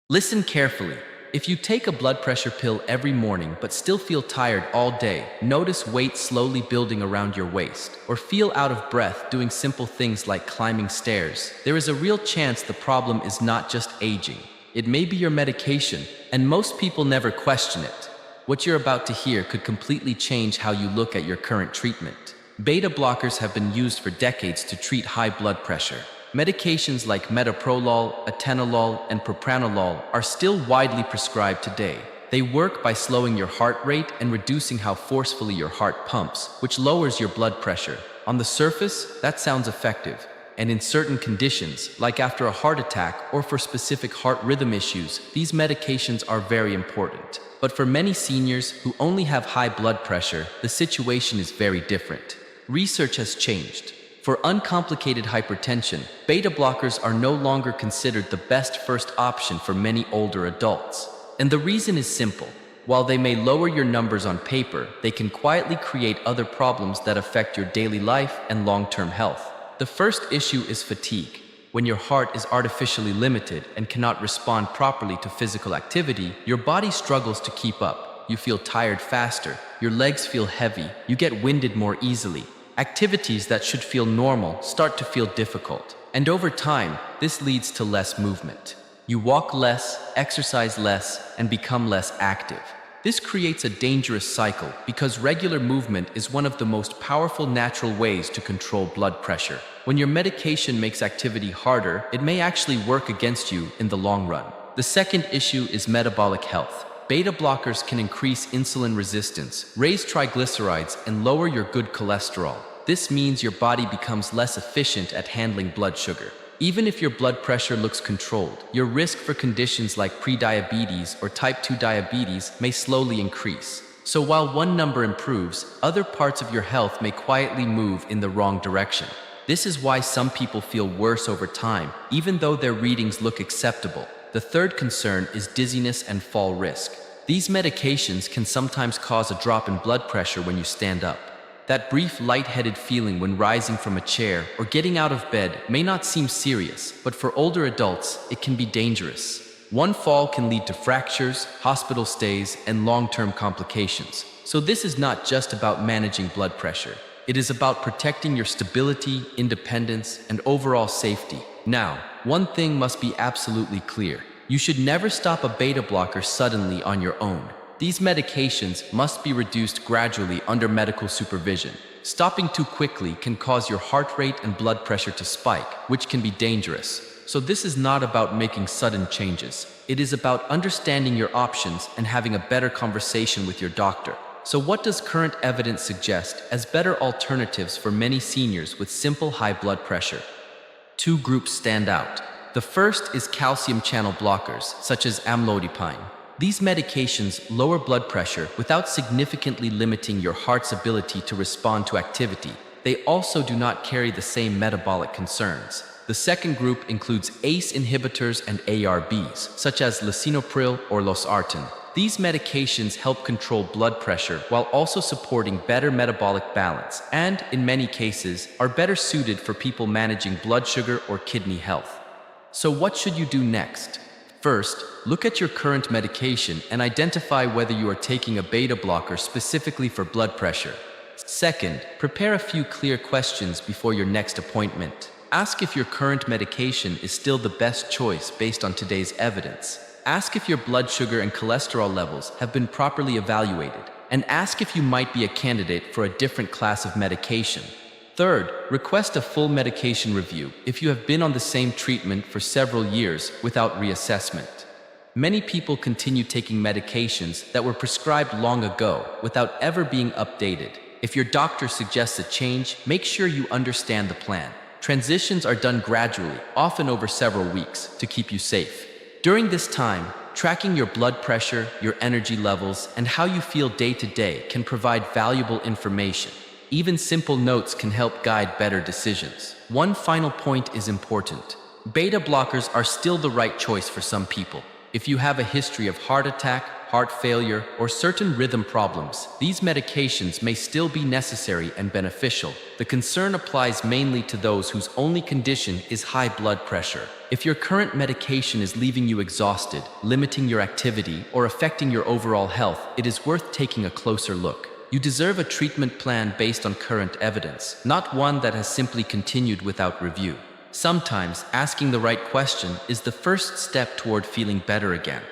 Listen carefully. If you take a blood pressure pill every morning but still feel tired all day, notice weight slowly building around your waist, or feel out of breath doing simple things like climbing stairs, there is a real chance the problem is not just aging. It may be your medication, and most people never question it. What you're about to hear could completely change how you look at your current treatment. Beta blockers have been used for decades to treat high blood pressure. Medications like Metoprolol, atenolol, and propranolol are still widely prescribed today. They work by slowing your heart rate and reducing how forcefully your heart pumps, which lowers your blood pressure. On the surface, that sounds effective. And in certain conditions, like after a heart attack or for specific heart rhythm issues, these medications are very important. But for many seniors who only have high blood pressure, the situation is very different. Research has changed. For uncomplicated hypertension, beta blockers are no longer considered the best first option for many older adults. And the reason is simple. While they may lower your numbers on paper, they can quietly create other problems that affect your daily life and long-term health. The first issue is fatigue. When your heart is artificially limited and cannot respond properly to physical activity, your body struggles to keep up. You feel tired faster, your legs feel heavy, you get winded more easily. Activities that should feel normal start to feel difficult. And over time, this leads to less movement. You walk less, exercise less, and become less active. This creates a dangerous cycle because regular movement is one of the most powerful natural ways to control blood pressure. When your medication makes activity harder, it may actually work against you in the long run. The second issue is metabolic health. Beta blockers can increase insulin resistance, raise triglycerides, and lower your good cholesterol. This means your body becomes less efficient at handling blood sugar. Even if your blood pressure looks controlled, your risk for conditions like prediabetes or type 2 diabetes may slowly increase. So while one number improves, other parts of your health may quietly move in the wrong direction. This is why some people feel worse over time, even though their readings look acceptable. The third concern is dizziness and fall risk. These medications can sometimes cause a drop in blood pressure when you stand up. That brief lightheaded feeling when rising from a chair or getting out of bed may not seem serious, but for older adults, it can be dangerous. One fall can lead to fractures, hospital stays, and long-term complications. So this is not just about managing blood pressure. It is about protecting your stability, independence, and overall safety. Now, one thing must be absolutely clear. You should never stop a beta blocker suddenly on your own. These medications must be reduced gradually under medical supervision. Stopping too quickly can cause your heart rate and blood pressure to spike, which can be dangerous. So this is not about making sudden changes. It is about understanding your options and having a better conversation with your doctor. So what does current evidence suggest as better alternatives for many seniors with simple high blood pressure? Two groups stand out. The first is calcium channel blockers, such as amlodipine. These medications lower blood pressure without significantly limiting your heart's ability to respond to activity. They also do not carry the same metabolic concerns. The second group includes ACE inhibitors and ARBs, such as lisinopril or losartan. These medications help control blood pressure while also supporting better metabolic balance and, in many cases, are better suited for people managing blood sugar or kidney health. So what should you do next? First, look at your current medication and identify whether you are taking a beta blocker specifically for blood pressure. Second, prepare a few clear questions before your next appointment. Ask if your current medication is still the best choice based on today's evidence. Ask if your blood sugar and cholesterol levels have been properly evaluated. And ask if you might be a candidate for a different class of medication. Third, request a full medication review if you have been on the same treatment for several years without reassessment. Many people continue taking medications that were prescribed long ago without ever being updated. If your doctor suggests a change, make sure you understand the plan. Transitions are done gradually, often over several weeks, to keep you safe. During this time, tracking your blood pressure, your energy levels, and how you feel day to day can provide valuable information. Even simple notes can help guide better decisions. One final point is important. Beta blockers are still the right choice for some people. If you have a history of heart attack, heart failure, or certain rhythm problems, these medications may still be necessary and beneficial. The concern applies mainly to those whose only condition is high blood pressure. If your current medication is leaving you exhausted, limiting your activity, or affecting your overall health, it is worth taking a closer look. You deserve a treatment plan based on current evidence, not one that has simply continued without review. Sometimes, asking the right question is the first step toward feeling better again.